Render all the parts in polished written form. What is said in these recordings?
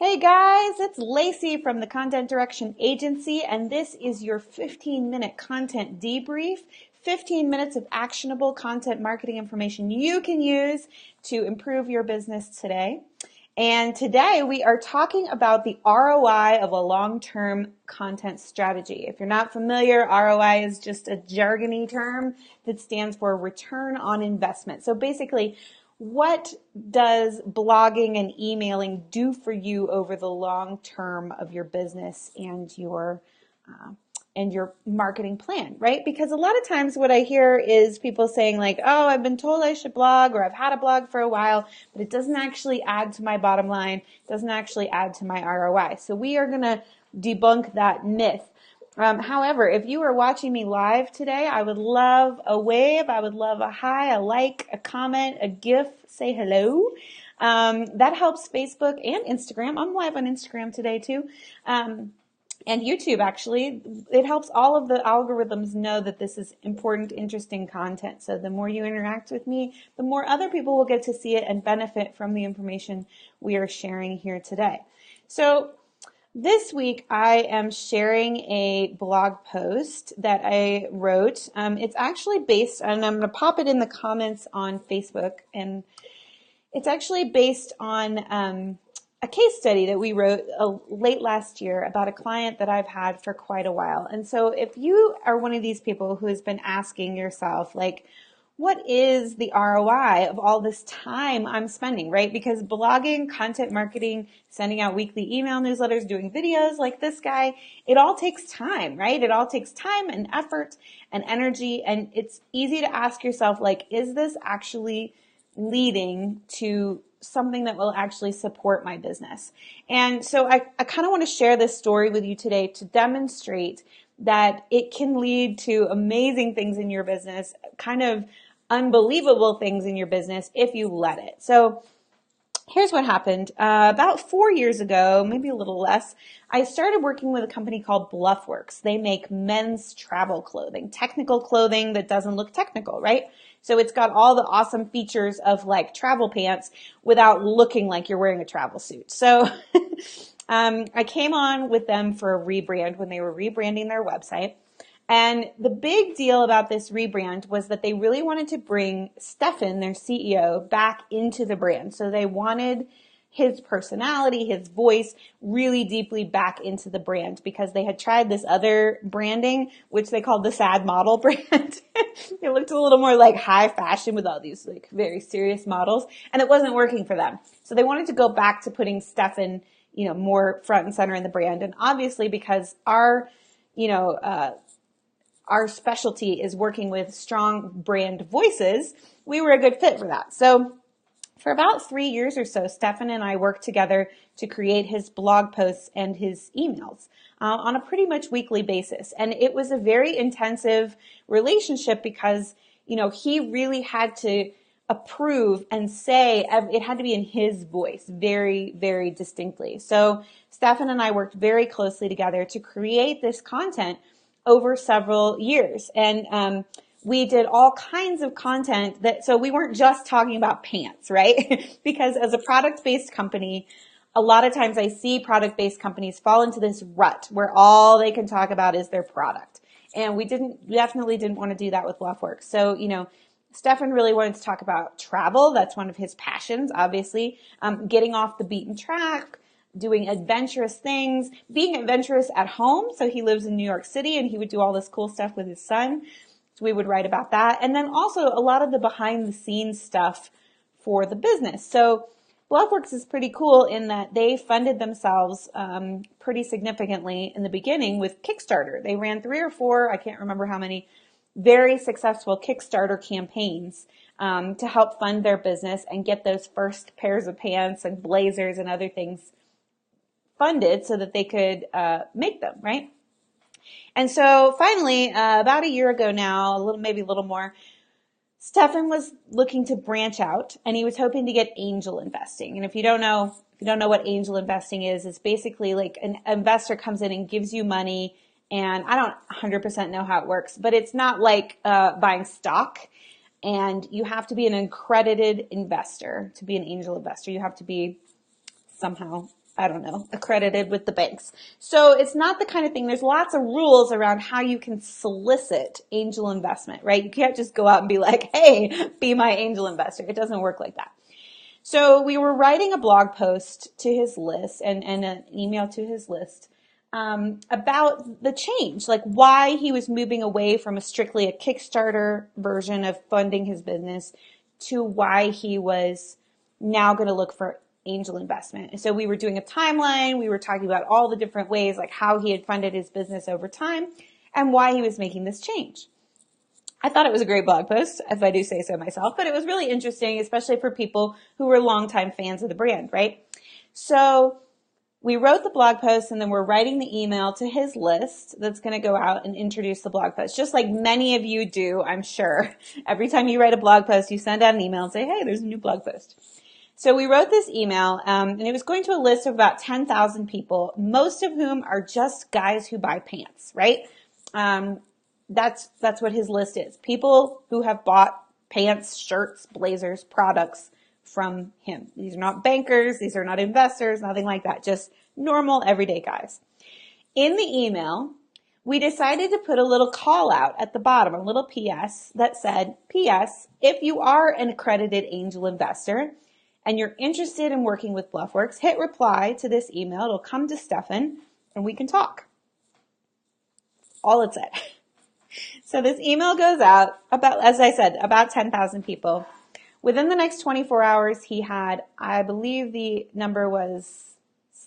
Hey guys, it's Lacey from the Content Direction Agency, and this is your 15-minute content debrief. 15 minutes of actionable content marketing information you can use to improve your business today. And today we are talking about the ROI of a long-term content strategy. If you're not familiar, ROI is just a jargony term that stands for return on investment. So basically, what does blogging and emailing do for you over the long term of your business and your marketing plan, right? Because a lot of times what I hear is people saying like, oh, I've been told I should blog, or I've had a blog for a while, but it doesn't actually add to my bottom line, doesn't actually add to my ROI. So we are going to debunk that myth. However, if you are watching me live today, I would love a wave. I would love a hi, a like, a comment, a GIF, say hello. That helps Facebook and Instagram. I'm live on Instagram today too. And YouTube, actually. It helps all of the algorithms know that this is important, interesting content. So the more you interact with me, the more other people will get to see it and benefit from the information we are sharing here today. So this week, I am sharing a blog post that I wrote. It's actually based on, I'm going to pop it in the comments on Facebook, and it's actually based on a case study that we wrote late last year about a client that I've had for quite a while. And so if you are one of these people who has been asking yourself, like, what is the ROI of all this time I'm spending, right? Because blogging, content marketing, sending out weekly email newsletters, doing videos like this guy, it all takes time, right? It all takes time and effort and energy. And it's easy to ask yourself, like, is this actually leading to something that will actually support my business? And so I kind of want to share this story with you today to demonstrate that it can lead to amazing things in your business, kind of unbelievable things in your business if you let it. So here's what happened. About 4 years ago, maybe a little less, I started working with a company called Bluffworks. They make men's travel clothing, technical clothing that doesn't look technical, right? So it's got all the awesome features of like travel pants without looking like you're wearing a travel suit. So I came on with them for a rebrand when they were rebranding their website. And the big deal about this rebrand was that they really wanted to bring Stefan, their CEO, back into the brand. So they wanted his personality, his voice really deeply back into the brand, because they had tried this other branding, which they called the sad model brand. It looked a little more like high fashion with all these like very serious models, and it wasn't working for them. So they wanted to go back to putting Stefan, more front and center in the brand. And obviously because our specialty is working with strong brand voices, we were a good fit for that. So for about 3 years or so, Stefan and I worked together to create his blog posts and his emails on a pretty much weekly basis. And it was a very intensive relationship because, he really had to approve and say, it had to be in his voice very, very distinctly. So Stefan and I worked very closely together to create this content over several years. And we did all kinds of content so we weren't just talking about pants, right? Because as a product-based company, a lot of times I see product-based companies fall into this rut where all they can talk about is their product. And we definitely didn't want to do that with Bluffworks. So, Stefan really wanted to talk about travel. That's one of his passions, obviously. Getting off the beaten track, doing adventurous things, being adventurous at home. So he lives in New York City and he would do all this cool stuff with his son. So we would write about that. And then also a lot of the behind the scenes stuff for the business. So Bluffworks is pretty cool in that they funded themselves pretty significantly in the beginning with Kickstarter. They ran 3 or 4, I can't remember how many, very successful Kickstarter campaigns to help fund their business and get those first pairs of pants and blazers and other things funded so that they could make them, right? And so finally, about a year ago now, maybe a little more, Stefan was looking to branch out and he was hoping to get angel investing. And if you don't know what angel investing is, it's basically like an investor comes in and gives you money. And I don't 100% know how it works, but it's not like buying stock. And you have to be an accredited investor to be an angel investor. You have to be somehow I don't know, accredited with the banks. So it's not the kind of thing, there's lots of rules around how you can solicit angel investment, right? You can't just go out and be like, hey, be my angel investor. It doesn't work like that. So we were writing a blog post to his list and an email to his list about the change, like why he was moving away from strictly a Kickstarter version of funding his business to why he was now going to look for angel investment. And so we were doing a timeline. We were talking about all the different ways, like how he had funded his business over time and why he was making this change. I thought it was a great blog post, if I do say so myself, but it was really interesting, especially for people who were longtime fans of the brand, right? So we wrote the blog post and then we're writing the email to his list that's going to go out and introduce the blog post, just like many of you do, I'm sure. Every time you write a blog post, you send out an email and say, hey, there's a new blog post. So we wrote this email, and it was going to a list of about 10,000 people, most of whom are just guys who buy pants, right? That's what his list is. People who have bought pants, shirts, blazers, products from him. These are not bankers. These are not investors, nothing like that. Just normal, everyday guys. In the email, we decided to put a little call out at the bottom, a little PS that said, PS, if you are an accredited angel investor and you're interested in working with Bluffworks, hit reply to this email. It'll come to Stefan and we can talk. All it said. So this email goes out about, as I said, about 10,000 people. Within the next 24 hours, he had, I believe the number was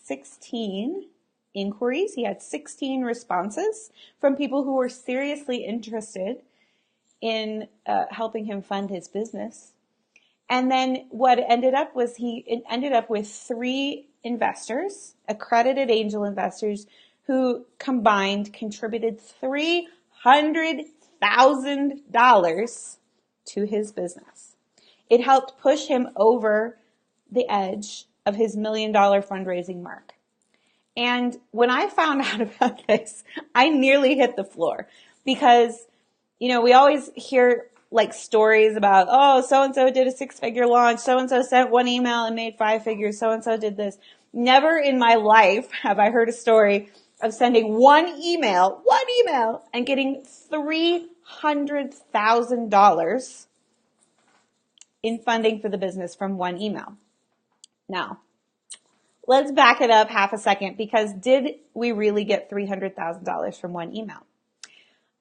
16 inquiries. He had 16 responses from people who were seriously interested in helping him fund his business. And then what ended up was he ended up with 3 investors, accredited angel investors, who combined contributed $300,000 to his business. It helped push him over the edge of his $1 million fundraising mark. And when I found out about this, I nearly hit the floor because, you know, we always hear like stories about, oh, so-and-so did a 6-figure launch. So-and-so sent 1 email and made 5 figures. So-and-so did this. Never in my life have I heard a story of sending one email and getting $300,000 in funding for the business from one email. Now, let's back it up half a second because did we really get $300,000 from one email?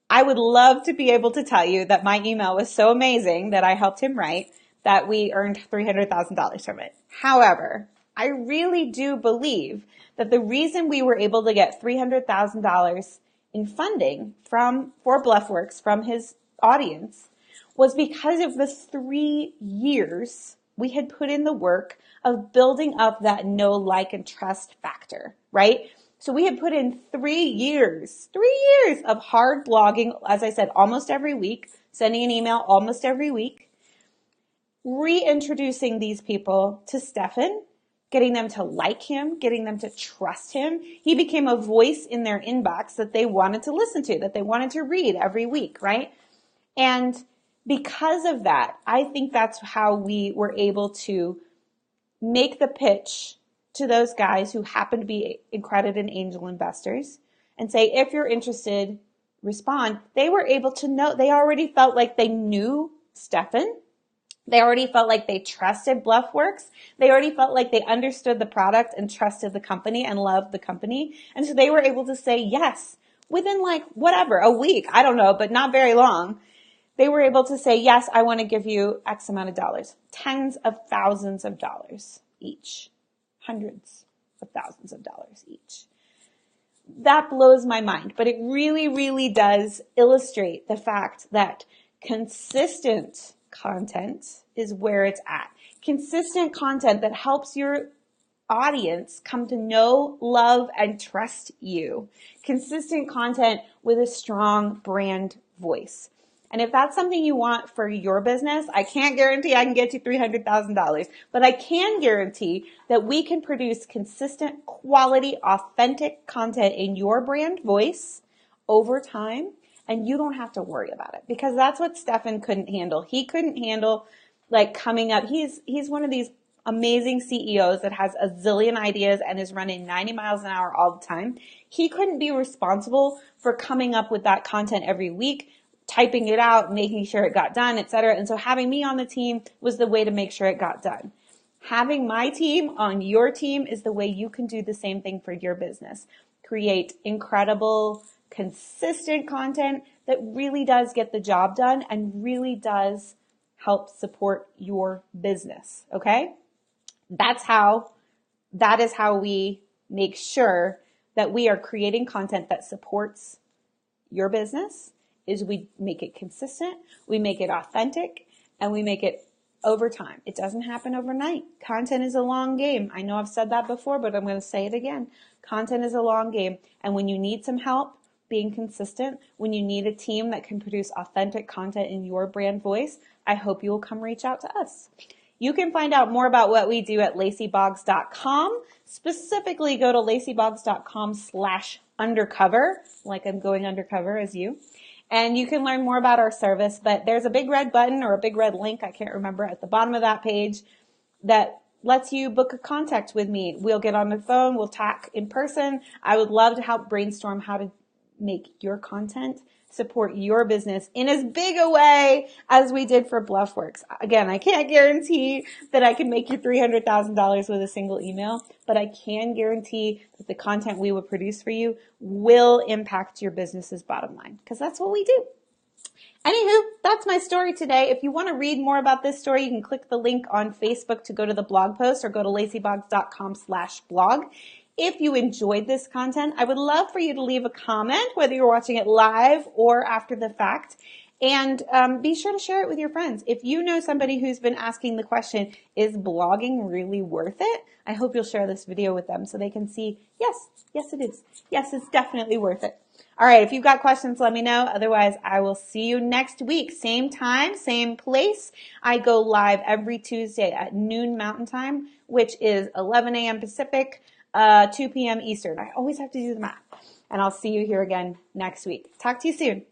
I would love to be able to tell you that my email was so amazing that I helped him write that we earned $300,000 from it. However, I really do believe that the reason we were able to get $300,000 in funding for Bluffworks from his audience was because of the 3 years we had put in the work of building up that know, like, and trust factor, right? So we had put in 3 years of hard blogging, as I said, almost every week, sending an email almost every week, reintroducing these people to Stefan, getting them to like him, getting them to trust him. He became a voice in their inbox that they wanted to listen to, that they wanted to read every week, right? And because of that, I think that's how we were able to make the pitch to those guys who happen to be accredited angel investors and say, if you're interested, respond. They were able to know, they already felt like they knew Stefan. They already felt like they trusted Bluffworks. They already felt like they understood the product and trusted the company and loved the company. And so they were able to say yes within like whatever, a week, I don't know, but not very long. They were able to say, yes, I want to give you X amount of dollars, tens of thousands of dollars each, hundreds of thousands of dollars each. That blows my mind, but it really, really does illustrate the fact that consistent content is where it's at. Consistent content that helps your audience come to know, love, and trust you. Consistent content with a strong brand voice. And if that's something you want for your business, I can't guarantee I can get you $300,000, but I can guarantee that we can produce consistent, quality, authentic content in your brand voice over time, and you don't have to worry about it because that's what Stefan couldn't handle. He couldn't handle like coming up. He's one of these amazing CEOs that has a zillion ideas and is running 90 miles an hour all the time. He couldn't be responsible for coming up with that content every week, typing it out, making sure it got done, etc. And so having me on the team was the way to make sure it got done. Having my team on your team is the way you can do the same thing for your business. Create incredible, consistent content that really does get the job done and really does help support your business, okay? That is how we make sure that we are creating content that supports your business, is we make it consistent, we make it authentic, and we make it over time. It doesn't happen overnight. Content is a long game. I know I've said that before, but I'm going to say it again. Content is a long game. And when you need some help being consistent, when you need a team that can produce authentic content in your brand voice, I hope you will come reach out to us. You can find out more about what we do at lacyboggs.com. Specifically, go to lacyboggs.com/undercover, like I'm going undercover as you. And you can learn more about our service, but there's a big red button or a big red link, I can't remember, at the bottom of that page that lets you book a contact with me. We'll get on the phone, we'll talk in person. I would love to help brainstorm how to make your content support your business in as big a way as we did for Bluffworks. Again, I can't guarantee that I can make you $300,000 with a single email, but I can guarantee that the content we will produce for you will impact your business's bottom line, because that's what we do. Anywho, that's my story today. If you want to read more about this story, you can click the link on Facebook to go to the blog post, or go to lacyboggs.com/blog. If you enjoyed this content, I would love for you to leave a comment, whether you're watching it live or after the fact, and be sure to share it with your friends. If you know somebody who's been asking the question, is blogging really worth it? I hope you'll share this video with them so they can see, yes it is. Yes, it's definitely worth it. All right, if you've got questions, let me know. Otherwise, I will see you next week. Same time, same place. I go live every Tuesday at noon Mountain Time, which is 11 a.m. Pacific, 2 p.m. Eastern. I always have to do the math. And I'll see you here again next week. Talk to you soon.